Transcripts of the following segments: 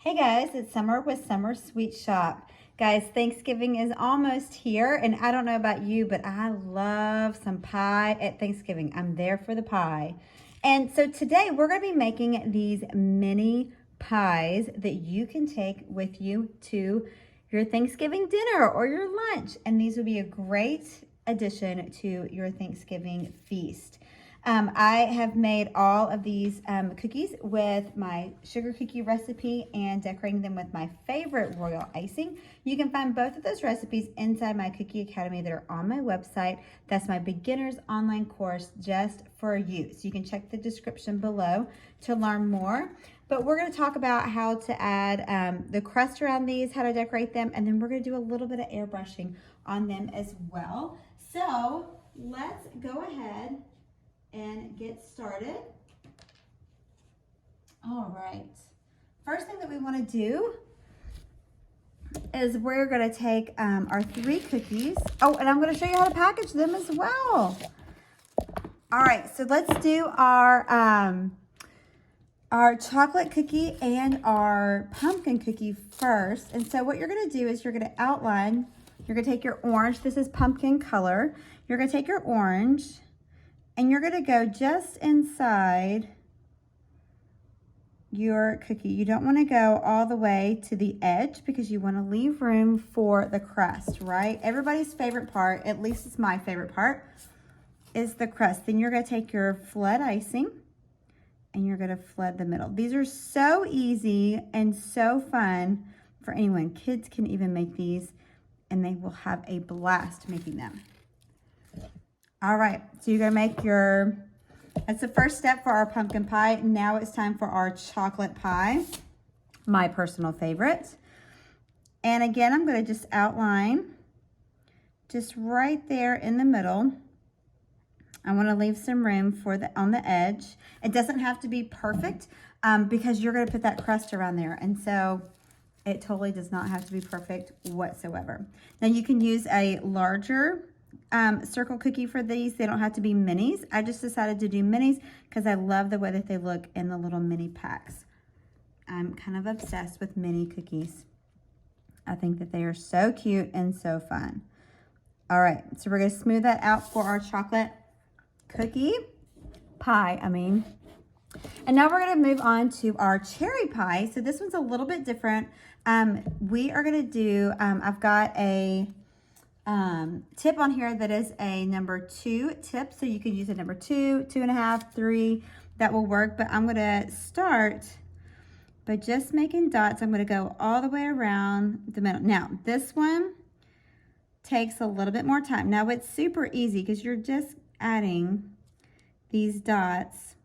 Hey guys, it's Summer with Summer Sweet Shop. Guys, Thanksgiving is almost here, and I don't know about you, but I love some pie at Thanksgiving. I'm there for the pie. And so today we're going to be making these mini pies that you can take with you to your Thanksgiving dinner or your lunch. And these would be a great addition to your Thanksgiving feast. I have made all of these cookies with my sugar cookie recipe and decorating them with my favorite royal icing. You can find both of those recipes inside my Cookie Academy that are on my website. That's my beginner's online course just for you. So you can check the description below to learn more. But we're going to talk about how to add the crust around these, how to decorate them, and then we're going to do a little bit of airbrushing on them as well. So let's go ahead and get started. All right, first thing that we want to do is we're going to take our 3 cookies. Oh, and I'm going to show you how to package them as well. All right, so let's do our chocolate cookie and our pumpkin cookie first. And so what you're going to do is you're going to outline, you're going to take your orange, this is pumpkin color, you're going to take your orange and you're going to go just inside your cookie. You don't want to go all the way to the edge because you want to leave room for the crust, right? Everybody's favorite part, at least it's my favorite part, is the crust. Then you're going to take your flood icing and you're going to flood the middle. These are so easy and so fun for anyone. Kids can even make these and they will have a blast making them. All right, so you're gonna make that's the first step for our pumpkin pie. Now it's time for our chocolate pie, my personal favorite. And again, I'm gonna just outline just right there in the middle. I wanna leave some room for on the edge. It doesn't have to be perfect because you're gonna put that crust around there. And so it totally does not have to be perfect whatsoever. Now you can use a larger circle cookie for these. They don't have to be minis. I just decided to do minis because I love the way that they look in the little mini packs. I'm kind of obsessed with mini cookies. I think that they are so cute and so fun. All right, so we're going to smooth that out for our chocolate pie. And now we're going to move on to our cherry pie. So this one's a little bit different. We are going to do, I've got a tip on here that is a number 2 tip. So you can use a number 2, 2.5, 3, that will work. But I'm gonna start by just making dots. I'm gonna go all the way around the middle. Now, this one takes a little bit more time. Now it's super easy because you're just adding these dots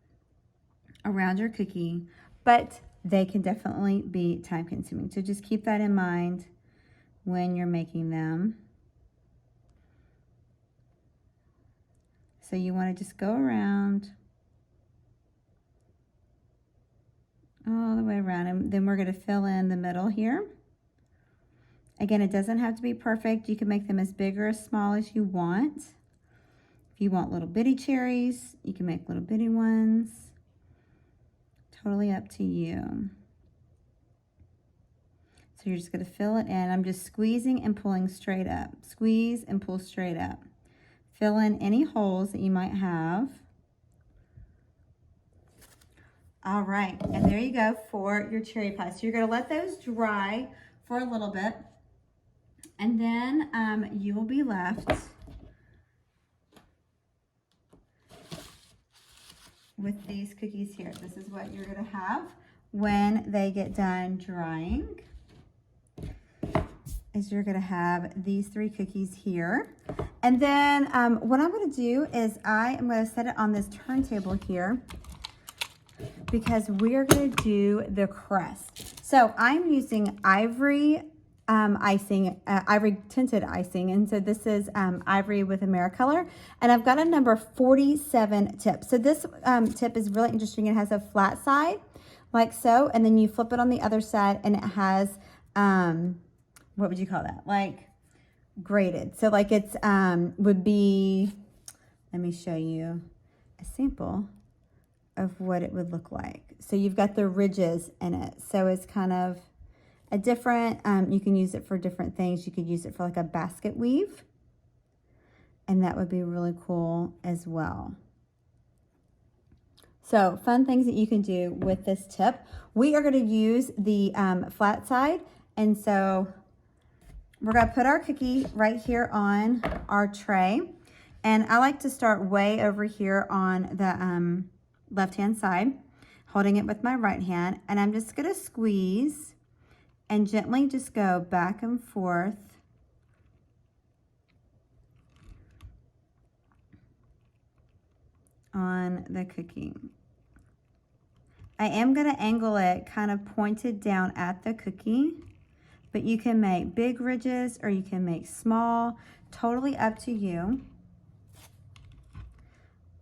around your cookie, but they can definitely be time consuming. So just keep that in mind when you're making them. So you want to just go around all the way around, and then we're going to fill in the middle here. Again, it doesn't have to be perfect. You can make them as big or as small as you want. If you want little bitty cherries, you can make little bitty ones. Totally up to you. So you're just going to fill it in. I'm just squeezing and pulling straight up. Squeeze and pull straight up. Fill in any holes that you might have. All right, and there you go for your cherry pie. So you're gonna let those dry for a little bit, and then you will be left with these cookies here. This is what you're gonna have when they get done drying. Is you're gonna have these 3 cookies here. And then what I'm gonna do is I am gonna set it on this turntable here because we're gonna do the crust. So I'm using ivory icing, ivory tinted icing. And so this is ivory with AmeriColor. And I've got a number 47 tip. So this tip is really interesting. It has a flat side like so, and then you flip it on the other side and it has, what would you call that? Like graded. So like it's would be, let me show you a sample of what it would look like. So you've got the ridges in it. So it's kind of a different, you can use it for different things. You could use it for like a basket weave, and that would be really cool as well. So fun things that you can do with this tip. We are going to use the flat side, and so we're going to put our cookie right here on our tray. And I like to start way over here on the left-hand side, holding it with my right hand. And I'm just going to squeeze and gently just go back and forth on the cookie. I am going to angle it kind of pointed down at the cookie, but you can make big ridges or you can make small, totally up to you.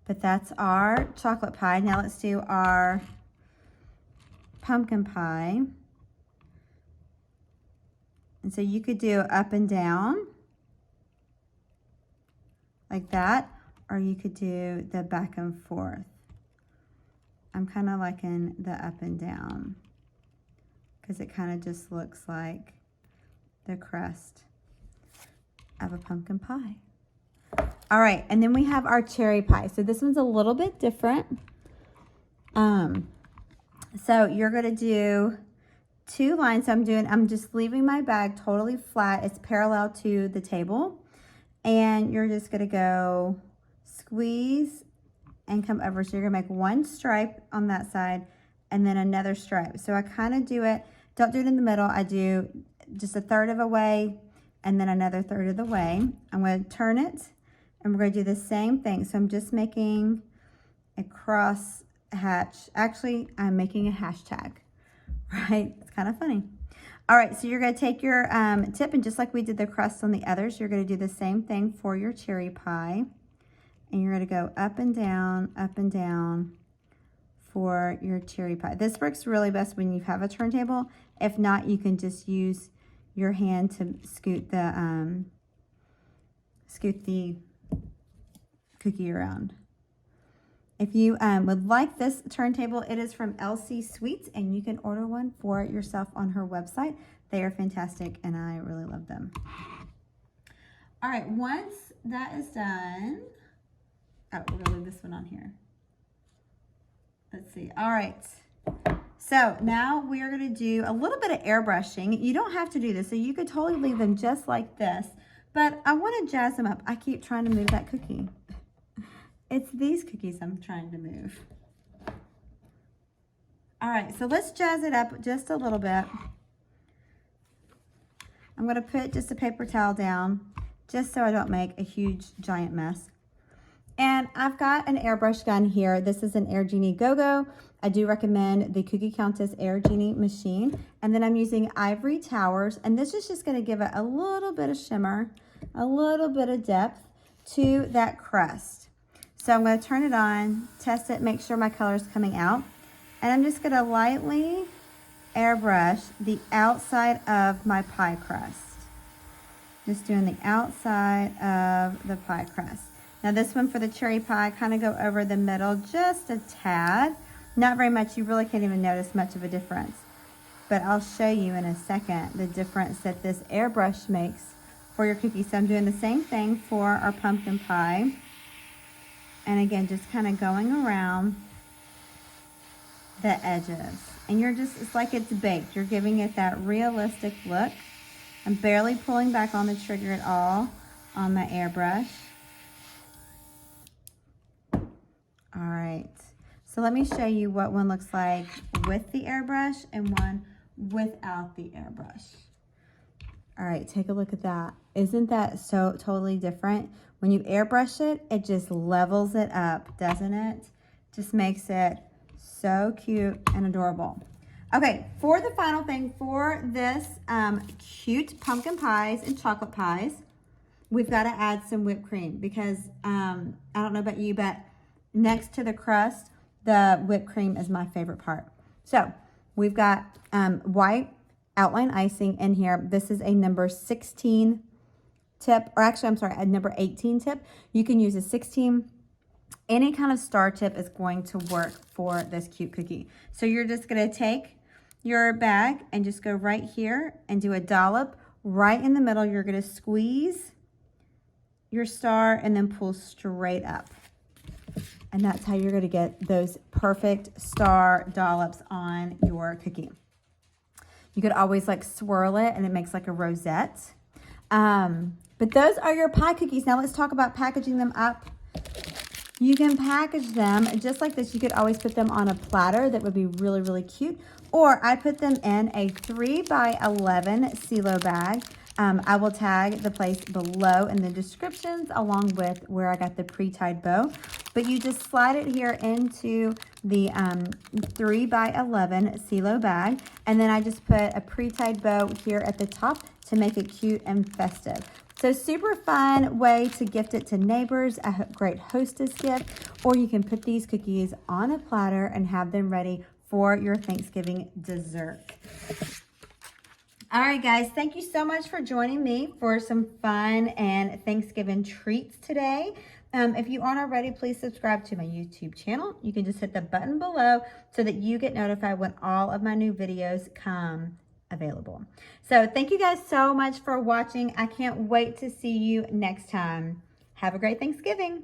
But that's our chocolate pie. Now let's do our pumpkin pie. And so you could do up and down like that, or you could do the back and forth. I'm kind of liking the up and down because it kind of just looks like the crust of a pumpkin pie. All right, and then we have our cherry pie. So this one's a little bit different. So you're gonna do 2 lines. So I'm just leaving my bag totally flat. It's parallel to the table. And you're just gonna go squeeze and come over. So you're gonna make 1 stripe on that side and then another stripe. So I kind of do it, don't do it in the middle. I do just a third of a way and then another third of the way. I'm gonna turn it and we're gonna do the same thing. So I'm just making a cross hatch. Actually, I'm making a hashtag, right? It's kind of funny. All right, so you're gonna take your tip, and just like we did the crust on the others, you're gonna do the same thing for your cherry pie. And you're gonna go up and down for your cherry pie. This works really best when you have a turntable. If not, you can just use your hand to scoot the cookie around. If you would like this turntable, it is from LC Sweets, and you can order one for yourself on her website. They are fantastic, and I really love them. All right, once that is done, oh, we're gonna leave this one on here. Let's see. All right. So now we are gonna do a little bit of airbrushing. You don't have to do this, so you could totally leave them just like this, but I want to jazz them up. I keep trying to move that cookie. It's these cookies I'm trying to move. All right, so let's jazz it up just a little bit. I'm gonna put just a paper towel down just so I don't make a huge giant mess. And I've got an airbrush gun here. This is an Air Genie Go-Go. I do recommend the Cookie Countess Air Genie machine. And then I'm using Ivory Towers, and this is just gonna give it a little bit of shimmer, a little bit of depth to that crust. So I'm going to turn it on, test it, make sure my color is coming out. And I'm just going to lightly airbrush the outside of my pie crust. Just doing the outside of the pie crust. Now this one for the cherry pie, kind of go over the middle just a tad. Not very much. You really can't even notice much of a difference. But I'll show you in a second the difference that this airbrush makes for your cookies. So I'm doing the same thing for our pumpkin pie. And again, just kind of going around the edges. And you're just, it's like it's baked. You're giving it that realistic look. I'm barely pulling back on the trigger at all on my airbrush. All right. So let me show you what one looks like with the airbrush and one without the airbrush. All right, take a look at that. Isn't that so totally different? When you airbrush it, it just levels it up, doesn't it? Just makes it so cute and adorable. Okay, for the final thing for this cute pumpkin pies and chocolate pies, we've got to add some whipped cream because I don't know about you, but next to the crust, the whipped cream is my favorite part. So we've got white outline icing in here. This is a number 16 tip, or actually, I'm sorry, a number 18 tip. You can use a 16. Any kind of star tip is going to work for this cute cookie. So you're just gonna take your bag and just go right here and do a dollop right in the middle. You're going to squeeze your star and then pull straight up. And that's how you're going to get those perfect star dollops on your cookie. You could always like swirl it and it makes like a rosette. But those are your pie cookies. Now let's talk about packaging them up. You can package them just like this. You could always put them on a platter. That would be really, really cute. Or I put them in a 3x11 CeeLo bag. I will tag the place below in the descriptions along with where I got the pre-tied bow. But you just slide it here into the 3x11 CeeLo bag. And then I just put a pre-tied bow here at the top to make it cute and festive. So super fun way to gift it to neighbors, a great hostess gift, or you can put these cookies on a platter and have them ready for your Thanksgiving dessert. All right, guys, thank you so much for joining me for some fun and Thanksgiving treats today. If you aren't already, please subscribe to my YouTube channel. You can just hit the button below so that you get notified when all of my new videos come available. So thank you guys so much for watching. I can't wait to see you next time. Have a great Thanksgiving.